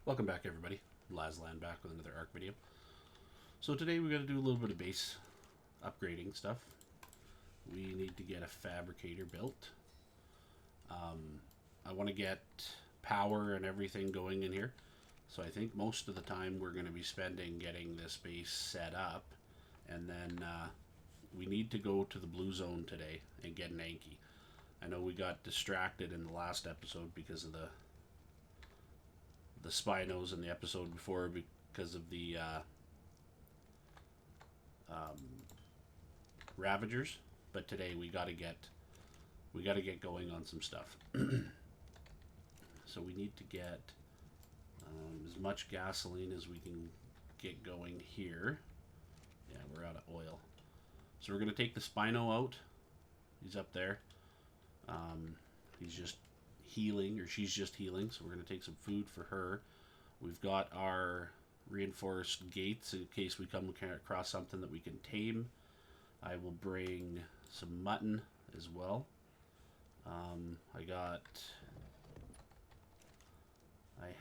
Welcome back, everybody. Lazlan back with another ARC video. So today we're going to do a little bit of base upgrading stuff. We need to get a fabricator built. I want to get power and everything going in here. So I think most of the time we're going to be spending getting this base set up. And then we need to go to the blue zone today and get an Anky. I know we got distracted in the last episode because of the Spinos in the episode before because of the Ravagers, but today we gotta get going on some stuff. So we need to get as much gasoline as we can get going here. Yeah, we're out of oil, so we're gonna take the Spino out. He's up there. He's just healing, or she's just healing, so we're going to take some food for her. We've got our reinforced gates in case we come across something that we can tame. I will bring some mutton as well. I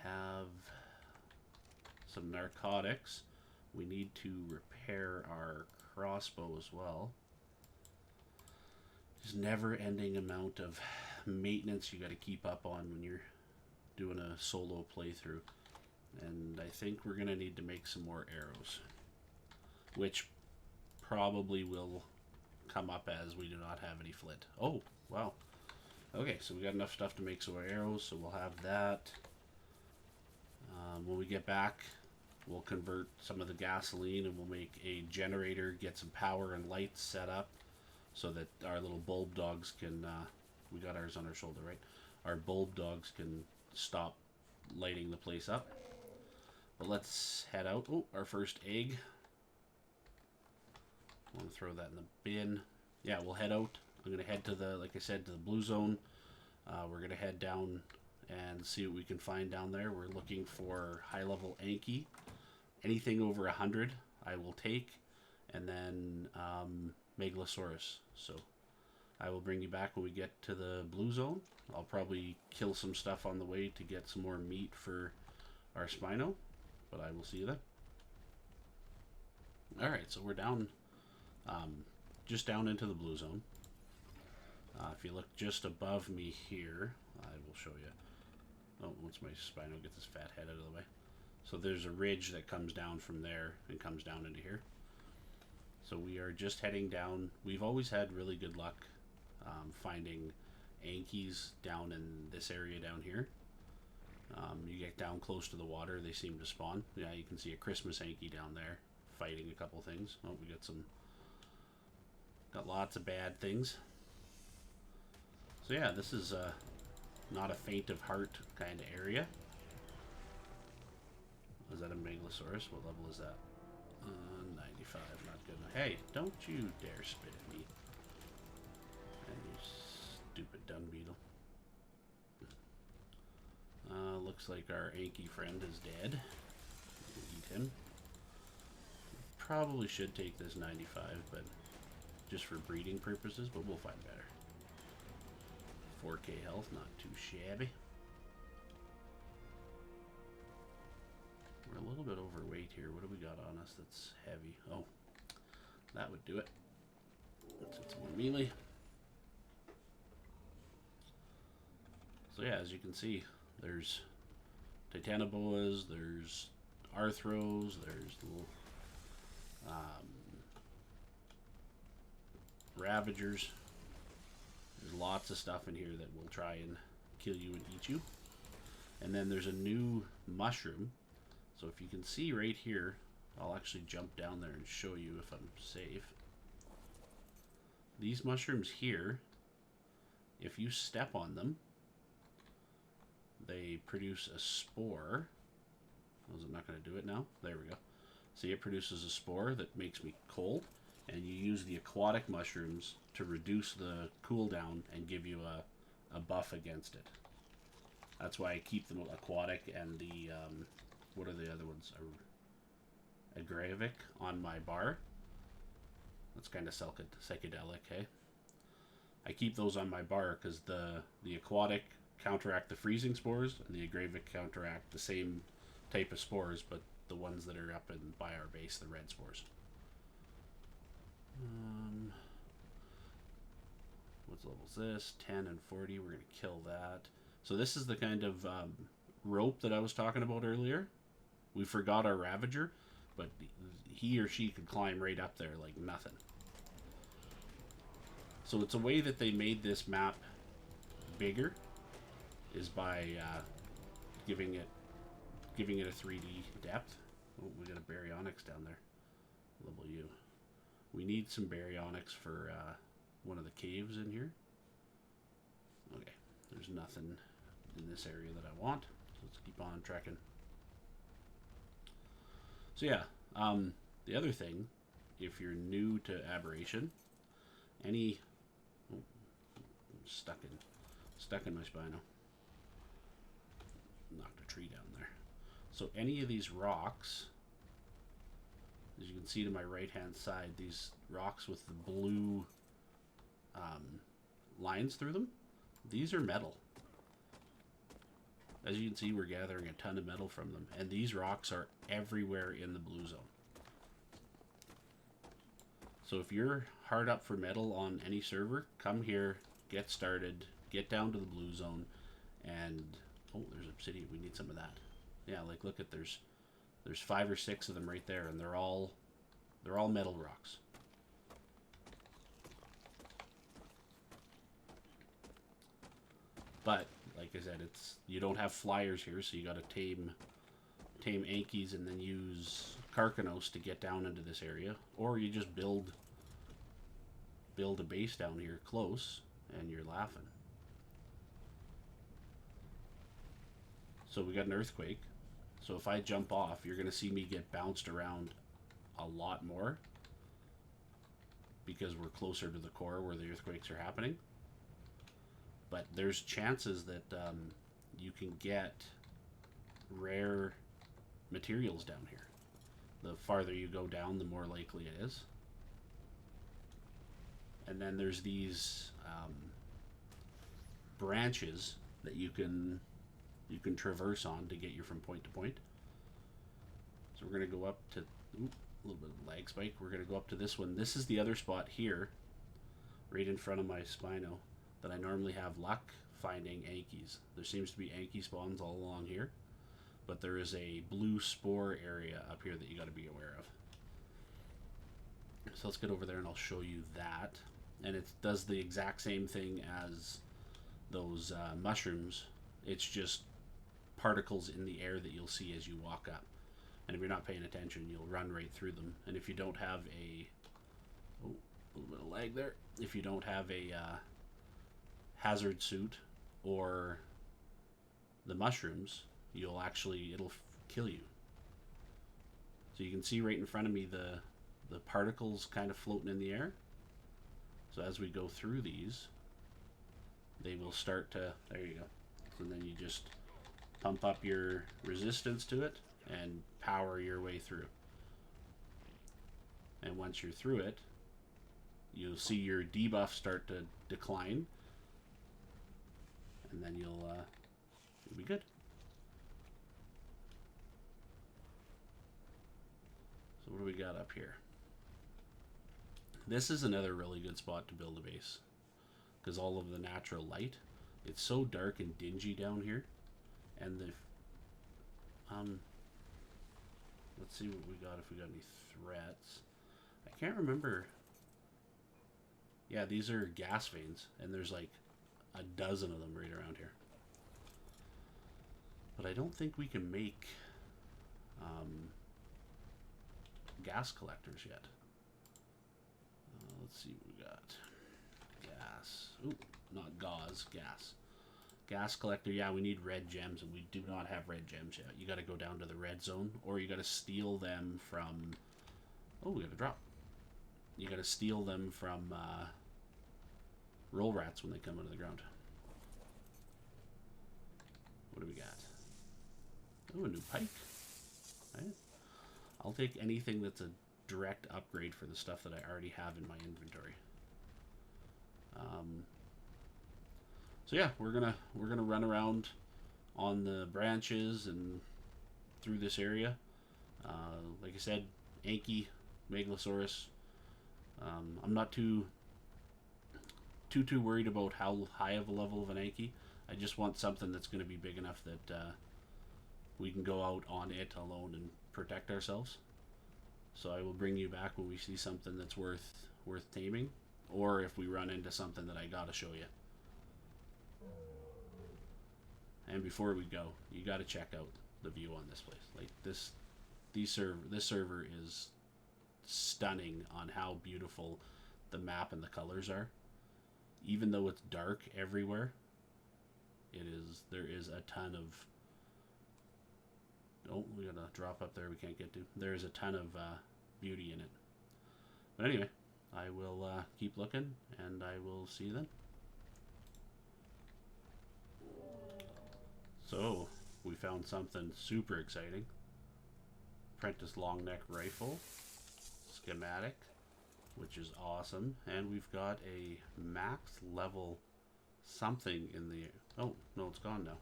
have some narcotics. We need to repair our crossbow as well. There's never-ending amount of maintenance you got to keep up on when you're doing a solo playthrough, and I think we're gonna need to make some more arrows, which probably will come up as we do not have any flint. Oh wow, okay, so we got enough stuff to make some arrows, so we'll have that. When we get back, we'll convert some of the gasoline and we'll make a generator, get some power and lights set up so that our little bulb dogs can we got ours on our shoulder, right? Our bulb dogs can stop lighting the place up. But let's head out. Oh, our first egg. I want to throw that in the bin. Yeah, we'll head out. I'm going to head to the, like I said, to the blue zone. We're going to head down and see what we can find down there. We're looking for high-level Anky. Anything over 100 I will take. And then Megalosaurus. So I will bring you back when we get to the blue zone. I'll probably kill some stuff on the way to get some more meat for our Spino, but I will see you then. Alright, so we're down, just down into the blue zone. If you look just above me here, I will show you. Oh, once my Spino gets his fat head out of the way. So there's a ridge that comes down from there and comes down into here. So we are just heading down. We've always had really good luck finding Ankys down in this area down here. You get down close to the water, they seem to spawn. Yeah, you can see a Christmas Anky down there fighting a couple things. Oh, we got lots of bad things. So yeah, this is not a faint of heart kind of area. Is that a Megalosaurus? What level is that? 95, not good enough. Hey, don't you dare spit at me. And you stupid dung beetle. Looks like our Anky friend is dead. We'll eat him. Probably should take this 95, but just for breeding purposes, but we'll find better. 4K health, not too shabby. We're a little bit overweight here. What do we got on us that's heavy? Oh, that would do it. Let's get some more melee. So yeah, as you can see, there's Titanoboas, there's Arthros, there's little Ravagers. There's lots of stuff in here that will try and kill you and eat you. And then there's a new mushroom. So if you can see right here, I'll actually jump down there and show you if I'm safe. These mushrooms here, if you step on them, they produce a spore. Was it not going to do it now? There we go. See, it produces a spore that makes me cold, and you use the aquatic mushrooms to reduce the cooldown and give you a buff against it. That's why I keep them aquatic and the what are the other ones? Agravic on my bar. That's kind of psychedelic, hey? I keep those on my bar because the aquatic counteract the freezing spores and the Agravic counteract the same type of spores, but the ones that are up by our base, the red spores. What level's this? 10 and 40. We're going to kill that. So this is the kind of rope that I was talking about earlier. We forgot our Ravager, but he or she could climb right up there like nothing. So it's a way that they made this map bigger, is by giving it a 3D depth. Oh, we got a Baryonyx down there. Level U. We need some Baryonyx for one of the caves in here. Okay, there's nothing in this area that I want. So let's keep on trekking. So yeah, the other thing, if you're new to Aberration, any... Oh, I'm stuck in my spino. Knocked a tree down there. So any of these rocks, as you can see to my right hand side, these rocks with the blue lines through them, these are metal. As you can see, we're gathering a ton of metal from them, and these rocks are everywhere in the blue zone. So if you're hard up for metal on any server, come here, get started, get down to the blue zone, and oh, there's obsidian. We need some of that. Yeah, like look at there's 5 or 6 of them right there, and they're all metal rocks. But like I said, you don't have flyers here, so you got to tame Ankies and then use Carcanos to get down into this area, or you just build a base down here close, and you're laughing. So we got an earthquake. So if I jump off, you're going to see me get bounced around a lot more because we're closer to the core where the earthquakes are happening. But there's chances that you can get rare materials down here. The farther you go down, the more likely it is. And then there's these branches that you can traverse on to get you from point to point. So we're going to go up to... Ooh, a little bit of lag spike. We're going to go up to this one. This is the other spot here, right in front of my Spino, that I normally have luck finding Ankies. There seems to be Anky spawns all along here, but there is a blue spore area up here that you got to be aware of. So let's get over there and I'll show you that. And it does the exact same thing as those mushrooms. It's just particles in the air that you'll see as you walk up. And if you're not paying attention, you'll run right through them. And if you don't have a... Oh, a little bit of lag there. If you don't have a hazard suit or the mushrooms, it'll kill you. So you can see right in front of me the particles kind of floating in the air. So as we go through these, they will start to... There you go. And then you just pump up your resistance to it and power your way through. And once you're through it, you'll see your debuff start to decline, and then you'll be good. So what do we got up here? This is another really good spot to build a base, because all of the natural light. It's so dark and dingy down here, and the let's see what we got, if we got any threats. I can't remember. Yeah, these are gas veins, and there's like a dozen of them right around here. But I don't think we can make gas collectors yet. Let's see what we got. Gas. Ooh, not gauze, gas. Gas collector, yeah, we need red gems, and we do not have red gems yet. You got to go down to the red zone, or you got to steal them from... Oh, we got a drop. You got to steal them from roll rats when they come out of the ground. What do we got? Oh, a new pike. Right. I'll take anything that's a direct upgrade for the stuff that I already have in my inventory. So yeah, we're gonna run around on the branches and through this area. Like I said, Anky, Megalosaurus. I'm not too worried about how high of a level of an Anky. I just want something that's going to be big enough that we can go out on it alone and protect ourselves. So I will bring you back when we see something that's worth taming, or if we run into something that I gotta show you. And before we go, you gotta check out the view on this place. Like this server is stunning on how beautiful the map and the colors are. Even though it's dark everywhere, there is a ton of, oh, we got a drop up there we can't get to. There's a ton of beauty in it. But anyway, I will keep looking, and I will see you then. So, we found something super exciting. Apprentice long neck rifle. Schematic, which is awesome. And we've got a max level something in the... Oh, no, it's gone now.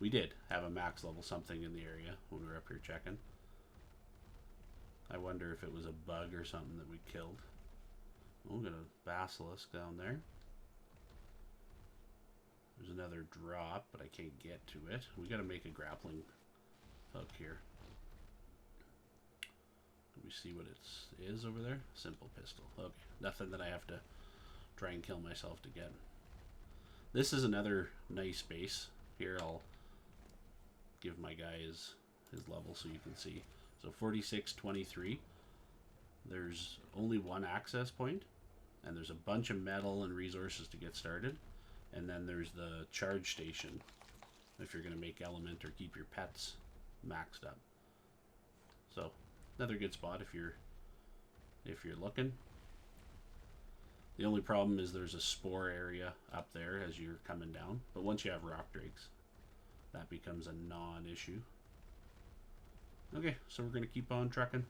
We did have a max level something in the area when we were up here checking. I wonder if it was a bug or something that we killed. Oh, we got a Basilisk down there. There's another drop, but I can't get to it. We got to make a grappling hook here. Let me see what it is over there. Simple pistol. Okay, nothing that I have to try and kill myself to get. This is another nice base. Here, I'll give my guy his level so you can see. So 4623. There's only one access point, and there's a bunch of metal and resources to get started. And then there's the charge station if you're going to make element or keep your pets maxed up. So another good spot if you're looking. The only problem is there's a spore area up there as you're coming down, but once you have rock drakes, that becomes a non-issue. Okay, so we're gonna keep on trucking.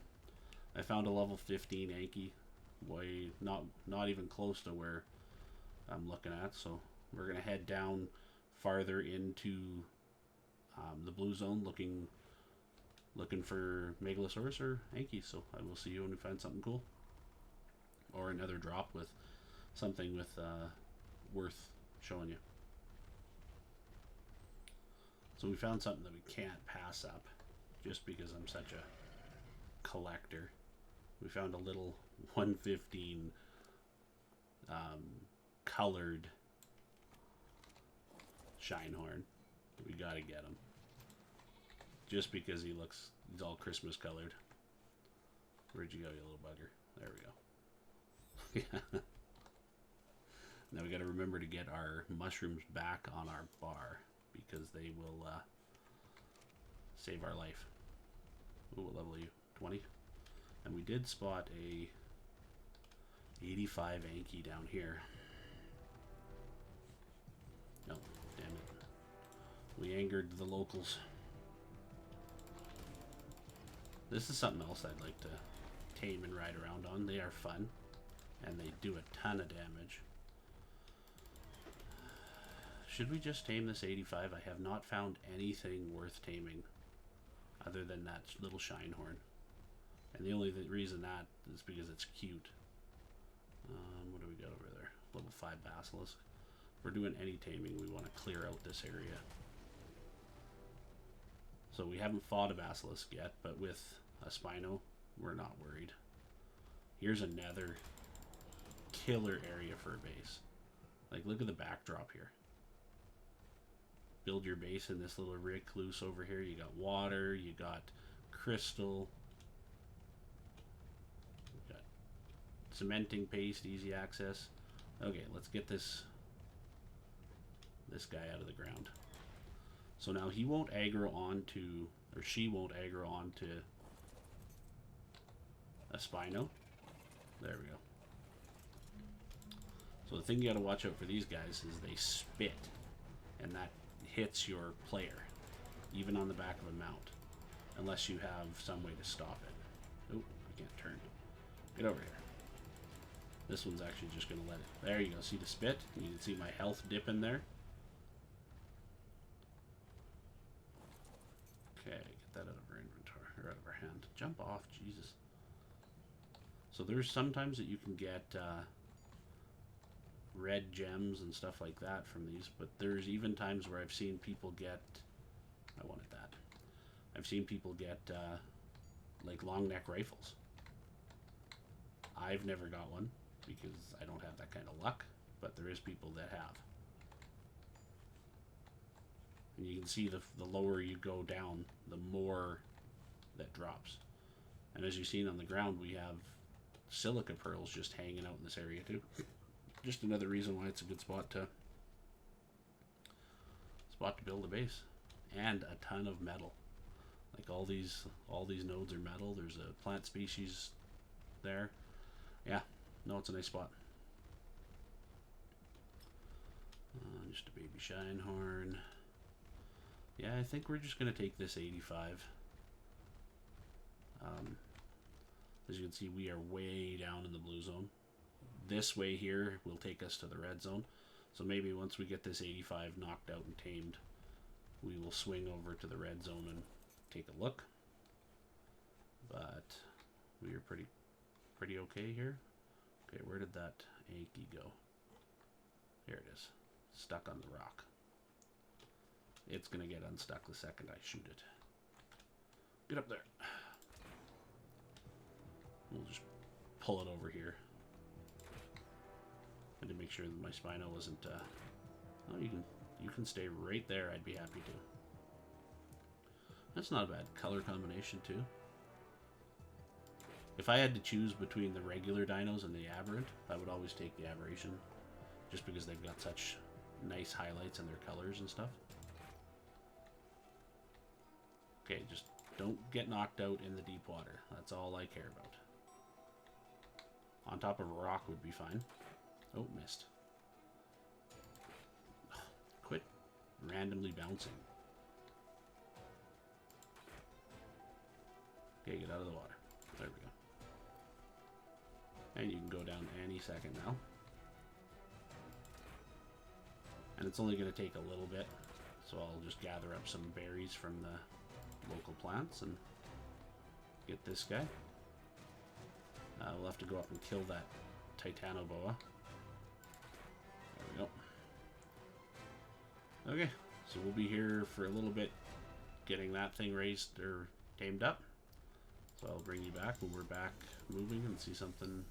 I found a level 15 Anky, way not even close to where I'm looking at, so we're gonna head down farther into the blue zone, looking for Megalosaurus or Anky. So I will see you when we find something cool, or another drop with something with worth showing you. So we found something that we can't pass up just because I'm such a collector. We found a little 115 colored Shinehorn. We gotta get him just because he's all Christmas colored. Where'd you go, you little bugger? There we go. Yeah. Now we got to remember to get our mushrooms back on our bar because they will save our life. Ooh, what level are you? 20? And we did spot a 85 Anky down here. No, damn it. We angered the locals. This is something else I'd like to tame and ride around on. They are fun, and they do a ton of damage. Should we just tame this 85? I have not found anything worth taming other than that little Shinehorn. And the only reason that is because it's cute. What do we got over there? Level 5 Basilisk. If we're doing any taming, we want to clear out this area. So we haven't fought a Basilisk yet, but with a Spino, we're not worried. Here's another killer area for a base. Like, look at the backdrop here. Build your base in this little recluse over here. You got water, you got crystal, you got cementing paste, easy access. Okay, let's get this guy out of the ground. So now he won't aggro onto, or she won't aggro onto a Spino. There we go. So the thing you gotta watch out for these guys is they spit, and that hits your player, even on the back of a mount, unless you have some way to stop it. Oh, I can't turn. Get over here. This one's actually just gonna let it. There you go. See the spit? You can see my health dip in there. Okay, get that out of our inventory, or out of our hand. Jump off, Jesus. So there's sometimes that you can get red gems and stuff like that from these, but there's even times where I've seen people get, I wanted that. I've seen people get like long neck rifles. I've never got one because I don't have that kind of luck, but there is people that have. And you can see the lower you go down, the more that drops. And as you've seen on the ground, we have silica pearls just hanging out in this area too. Just another reason why it's a good spot to build a base. And a ton of metal. Like all these nodes are metal. There's a plant species there. Yeah, no, it's a nice spot. Just a baby shinehorn. Yeah, I think we're just going to take this 85. As you can see, we are way down in the blue zone. This way here will take us to the red zone. So maybe once we get this 85 knocked out and tamed, we will swing over to the red zone and take a look. But we are pretty okay here. Okay, where did that Anky go? Here it is. Stuck on the rock. It's going to get unstuck the second I shoot it. Get up there. We'll just pull it over here. And to make sure that my Spino wasn't... oh, you can stay right there. I'd be happy to. That's not a bad color combination, too. If I had to choose between the regular dinos and the Aberrant, I would always take the Aberration. Just because they've got such nice highlights in their colors and stuff. Okay, just don't get knocked out in the deep water. That's all I care about. On top of a rock would be fine. Oh, missed. Quit randomly bouncing. Okay, get out of the water. There we go. And you can go down any second now. And it's only going to take a little bit. So I'll just gather up some berries from the local plants and get this guy. We'll have to go up and kill that Titanoboa. There we go. Okay, so we'll be here for a little bit getting that thing raised or tamed up. So I'll bring you back when we're back moving and see something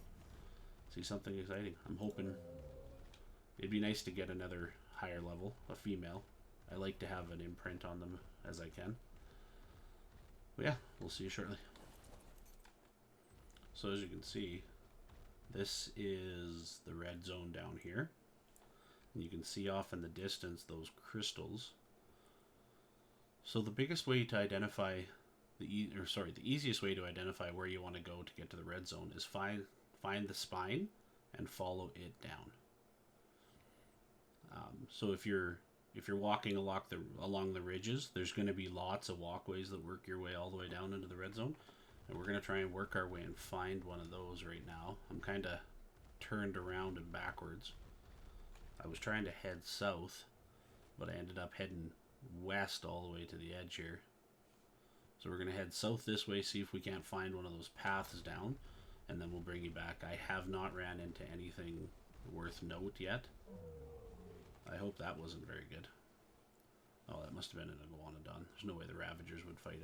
exciting. I'm hoping it'd be nice to get another higher level, a female. I like to have an imprint on them as I can. But yeah, we'll see you shortly. So as you can see, this is the red zone down here. And you can see off in the distance those crystals. So the biggest way to identify the easiest way to identify where you want to go to get to the red zone is find the spine and follow it down. So if you're walking along the ridges, there's going to be lots of walkways that work your way all the way down into the red zone. And we're going to try and work our way and find one of those right now. I'm kind of turned around and backwards. I was trying to head south, but I ended up heading west all the way to the edge here. So we're going to head south this way, see if we can't find one of those paths down, and then we'll bring you back. I have not ran into anything worth note yet. I hope that wasn't very good. Oh, that must have been an iguanodon. There's no way the Ravagers would fight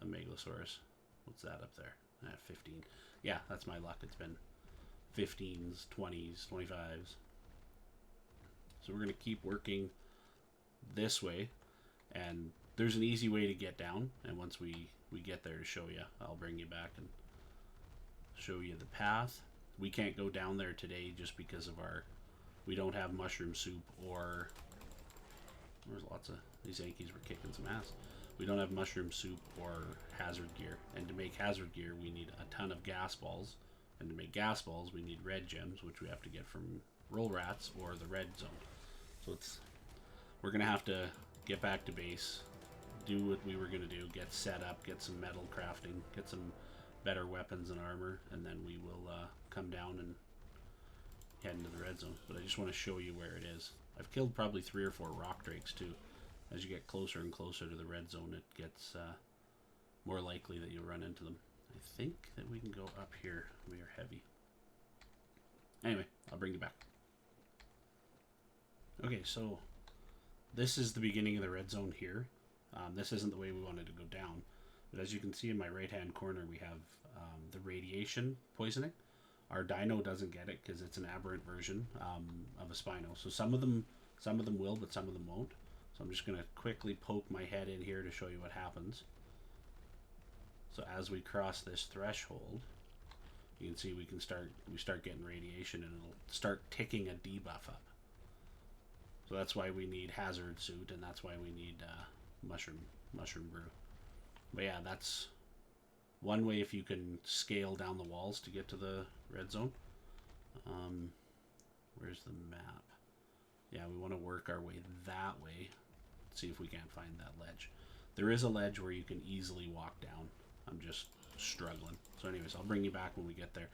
a Megalosaurus. What's that up there? 15. Yeah, that's my luck. It's been 15s, 20s, 25s. So we're going to keep working this way. And there's an easy way to get down. And once we get there to show you, I'll bring you back and show you the path. We can't go down there today just because of we don't have mushroom soup or... There's lots of... These Yankees were kicking some ass. We don't have mushroom soup or hazard gear. And to make hazard gear, we need a ton of gas balls. And to make gas balls, we need red gems, which we have to get from roll rats or the red zone. So we're going to have to get back to base, do what we were going to do, get set up, get some metal crafting, get some better weapons and armor, and then we will come down and head into the red zone. But I just want to show you where it is. I've killed probably 3 or 4 rock drakes too. as you get closer and closer to the red zone, it gets more likely that you'll run into them. I think that we can go up here. We are heavy. Anyway, I'll bring you back. Okay, so this is the beginning of the red zone here. This isn't the way we wanted to go down. But as you can see in my right-hand corner, we have the radiation poisoning. Our dino doesn't get it because it's an aberrant version of a Spino. So some of them will, but some of them won't. So I'm just going to quickly poke my head in here to show you what happens. So as we cross this threshold, you can see we start getting radiation, and it'll start ticking a debuff up. So that's why we need hazard suit, and that's why we need mushroom brew. But yeah, that's one way if you can scale down the walls to get to the red zone. Where's the map? Yeah, we want to work our way that way. See if we can't find that ledge. There is a ledge where you can easily walk down. I'm just struggling. So anyways, I'll bring you back when we get there.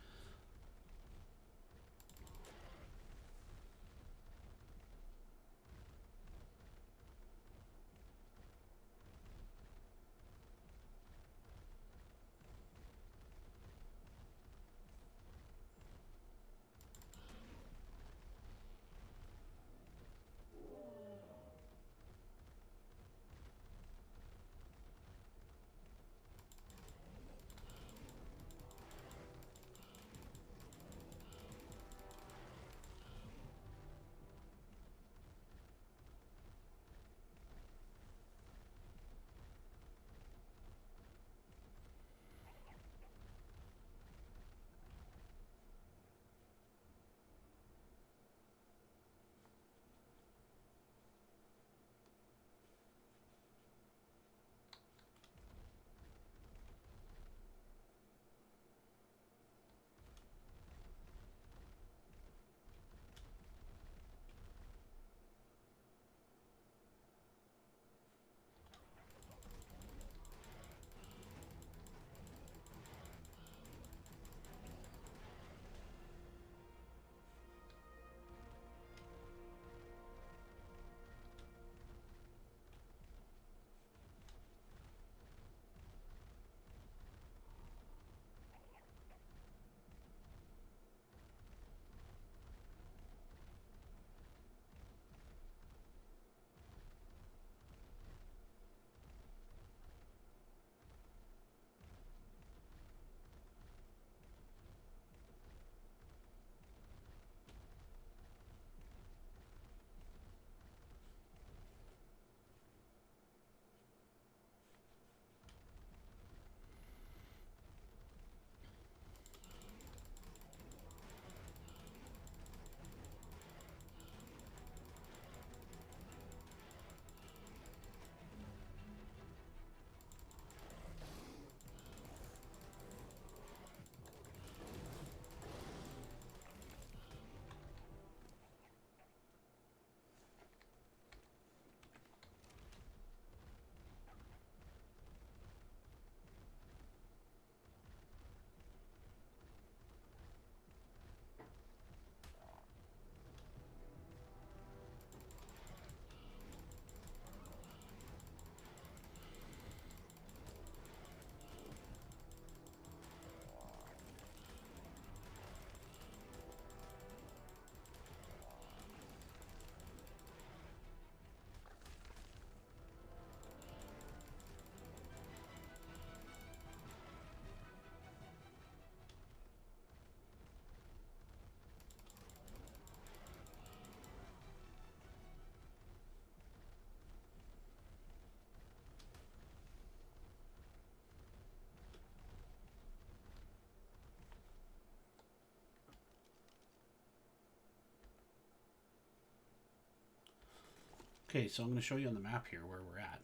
Okay, so I'm going to show you on the map here where we're at.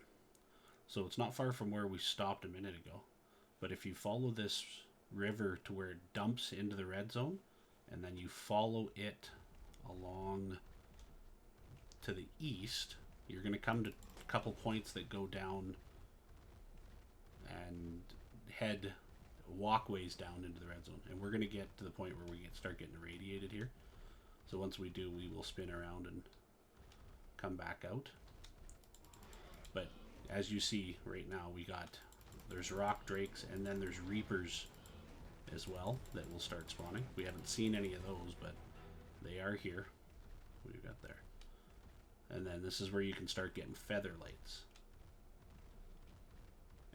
So it's not far from where we stopped a minute ago. But if you follow this river to where it dumps into the red zone, and then you follow it along to the east, you're going to come to a couple points that go down and head walkways down into the red zone. And we're going to get to the point where we start getting irradiated here. So once we do, we will spin around and come back out. as you see right now, there's rock drakes, and then there's reapers as well that will start spawning. We haven't seen any of those, but they are here. What do you got there? And then this is where you can start getting featherlights.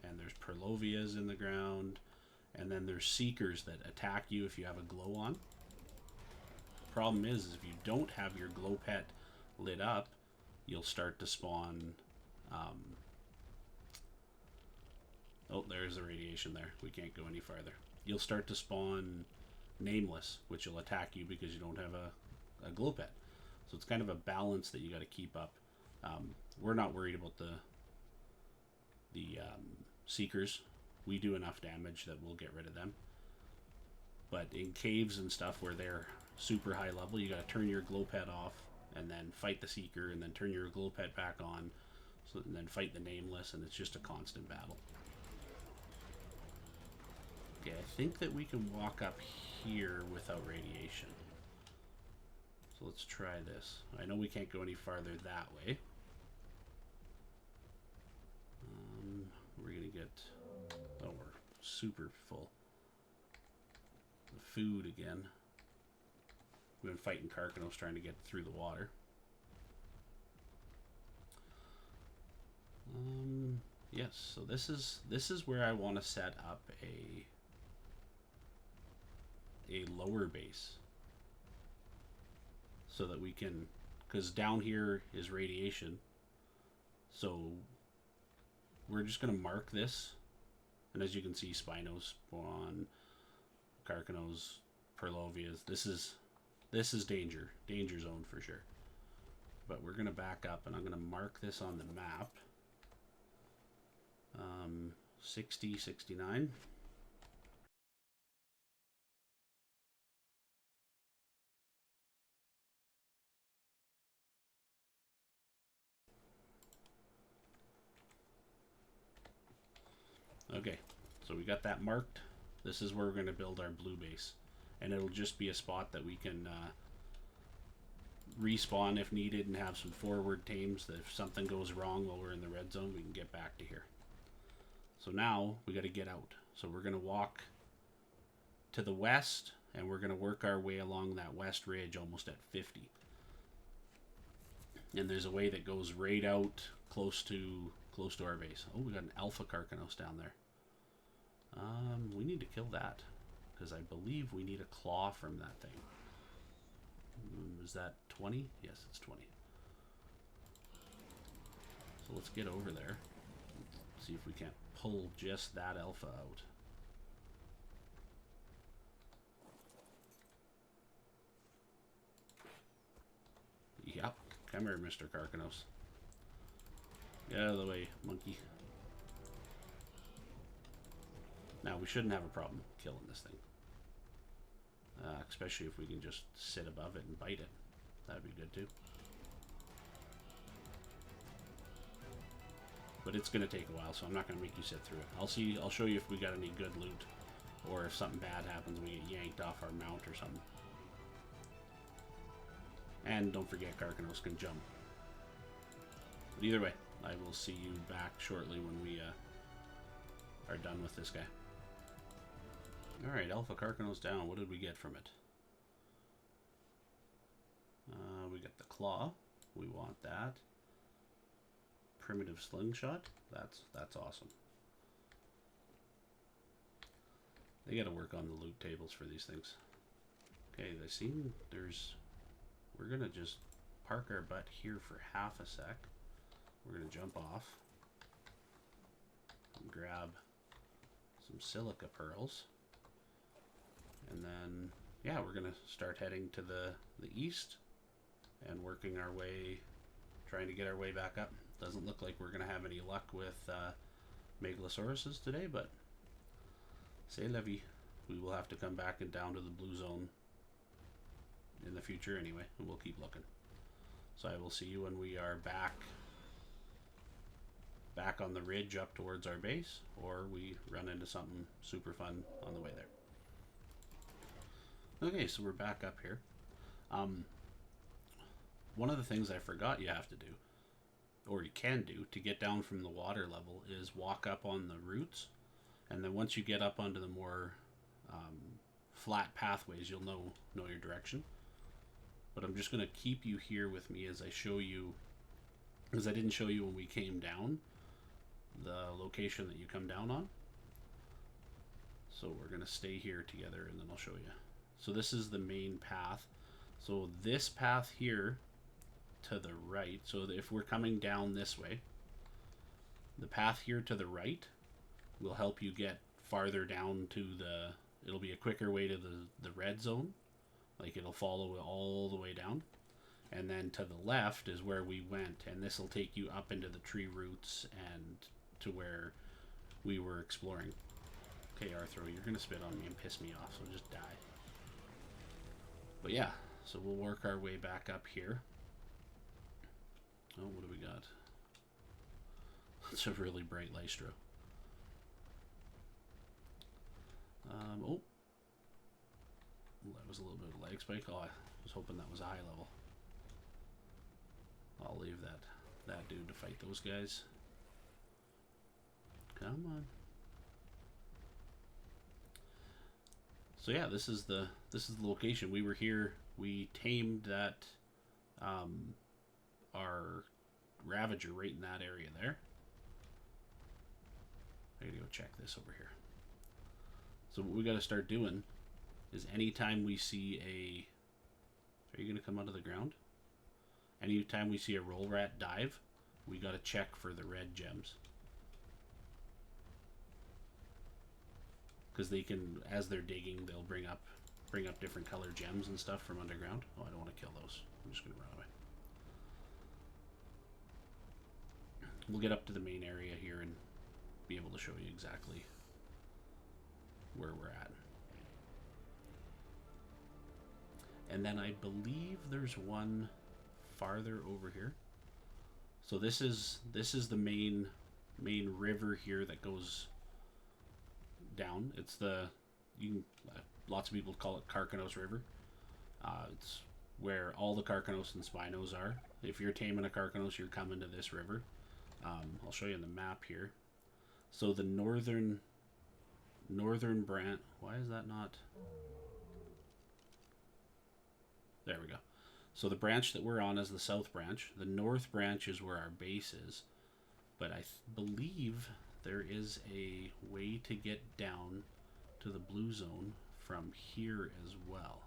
And there's Perlovias in the ground. And then there's seekers that attack you if you have a glow on. Problem is if you don't have your glow pet lit up, you'll start to spawn... oh, there's the radiation there. We can't go any farther. You'll start to spawn nameless, which will attack you because you don't have a glow pet. So it's kind of a balance that you got to keep up. We're not worried about the seekers. We do enough damage that we'll get rid of them. But in caves and stuff where they're super high level, you got to turn your glow pet off and then fight the seeker and then turn your glow pet back on, and then fight the nameless, and it's just a constant battle. Okay, I think that we can walk up here without radiation. So let's try this. I know we can't go any farther that way. We're gonna get... oh, we're super full. The food again. We've been fighting Carcanos trying to get through the water. Yes, so this is where I want to set up a lower base. So that we can, because down here is radiation. So we're just going to mark this. And as you can see, Spinos spawn, Carcanos, Perlovias. This is danger zone for sure. But we're going to back up, and I'm going to mark this on the map. 60, 69. Okay, so we got that marked. This is where we're going to build our blue base. And it'll just be a spot that we can respawn if needed and have some forward tames that if something goes wrong while we're in the red zone, we can get back to here. So now we got to get out. So we're going to walk to the west, and we're going to work our way along that west ridge almost at 50. And there's a way that goes right out close to our base. Oh, we got an alpha Carcanos down there. We need to kill that because I believe we need a claw from that thing. Is that 20? Yes, it's 20. So let's get over there. See if we can't pull just that alpha out. Yep. Come here, Mr. Carcanos. Get out of the way, monkey. Now, we shouldn't have a problem killing this thing. Especially if we can just sit above it and bite it. That'd be good too. But it's going to take a while, so I'm not going to make you sit through it. I'll show you if we got any good loot. Or if something bad happens, we get yanked off our mount or something. And don't forget, Carcanos can jump. But either way, I will see you back shortly when we are done with this guy. Alright, Alpha Carcanos down. What did we get from it? We got the claw. We want that. Primitive slingshot. That's awesome. They got to work on the loot tables for these things. Okay, they seem we're gonna just park our butt here for half a sec. We're gonna jump off and grab some silica pearls. And then, yeah, we're going to start heading to the east and working our way, trying to get our way back up. Doesn't look like we're going to have any luck with Megalosauruses today, but c'est la vie. We will have to come back and down to the blue zone in the future anyway, and we'll keep looking. So I will see you when we are back on the ridge up towards our base, or we run into something super fun on the way there. Okay, so we're back up here. One of the things I forgot you have to do, or you can do, to get down from the water level is walk up on the roots, and then once you get up onto the more flat pathways, you'll know your direction. But I'm just going to keep you here with me as I show you, because I didn't show you when we came down the location that you come down on. So we're going to stay here together and then I'll show you. So this is the main path. So this path here to the right, so if we're coming down this way, the path here to the right will help you get farther down to the, it'll be a quicker way to the red zone. Like it'll follow all the way down. And then to the left is where we went, and this will take you up into the tree roots and to where we were exploring. Okay, Arthur, you're going to spit on me and piss me off, so just die. But yeah, so we'll work our way back up here. Oh, what do we got? That's a really bright Lystra. Oh. That was a little bit of a lag spike. Oh, I was hoping that was a high level. I'll leave that dude to fight those guys. Come on. So yeah, this is the location. We were here. We tamed that our Ravager right in that area there. I gotta go check this over here. So what we gotta start doing is anytime we see a... Are you gonna come out of the ground? Anytime we see a roll rat dive, we gotta check for the red gems. Because they can, as they're digging, they'll bring up different color gems and stuff from underground. Oh, I don't want to kill those. I'm just gonna run away. We'll get up to the main area here and be able to show you exactly where we're at. And then I believe there's one farther over here. So this is the main river here that goes down. It's the, lots of people call it Carcanos River. It's where all the Carcanos and Spinos are. If you're taming a Carcanos, you're coming to this river. I'll show you on the map here. So the northern branch, why is that not? There we go. So the branch that we're on is the south branch. The north branch is where our base is. But I believe there is a way to get down to the blue zone from here as well.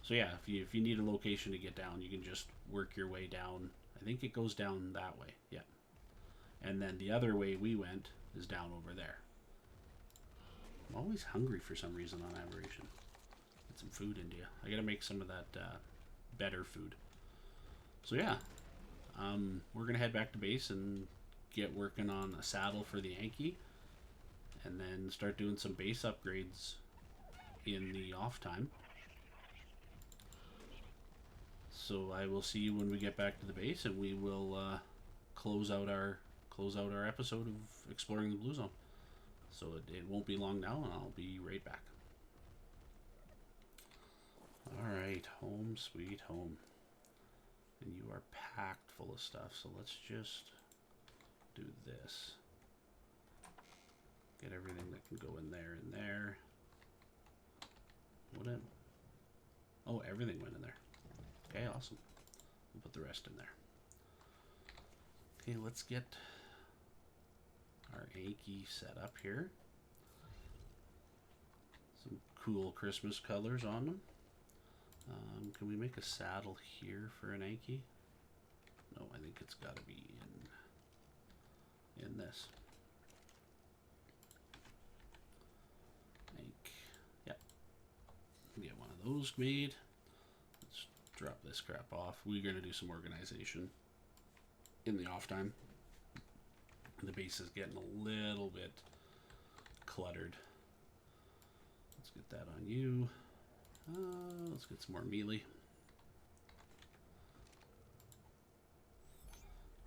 So yeah, if you need a location to get down, you can just work your way down. I think it goes down that way. Yeah. And then the other way we went is down over there. I'm always hungry for some reason on Aberration. Get some food into you. I gotta make some of that better food. So yeah, we're gonna head back to base and get working on a saddle for the Anky, and then start doing some base upgrades in the off time. So I will see you when we get back to the base, and we will close out our episode of exploring the blue zone. So it won't be long now, and I'll be right back. Alright, home sweet home. And you are packed full of stuff, so let's just do this. Get everything that can go in there. What in? Oh, everything went in there. Okay, awesome. We'll put the rest in there. Okay, let's get our Anky set up here. Some cool Christmas colors on them. Can we make a saddle here for an Anky? No, I think it's got to be in this. Yep. Get one of those made. Let's drop this crap off. We're going to do some organization in the off time. The base is getting a little bit cluttered. Let's get that on you. Let's get some more melee.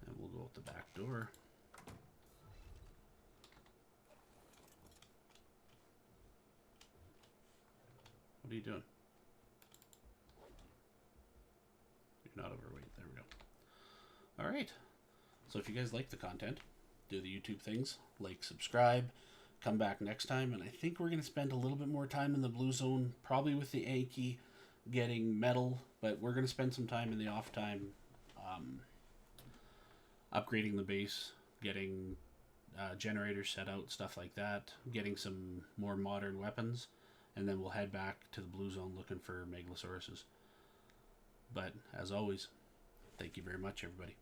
And we'll go out the back door. What are you doing? You're not overweight. There we go. All right. So if you guys like the content, do the YouTube things, like, subscribe, come back next time, and I think we're going to spend a little bit more time in the blue zone, probably with the Anky getting metal, but we're going to spend some time in the off time upgrading the base, getting generators set out, stuff like that, getting some more modern weapons, and then we'll head back to the blue zone looking for Megalosauruses. But as always, thank you very much, everybody.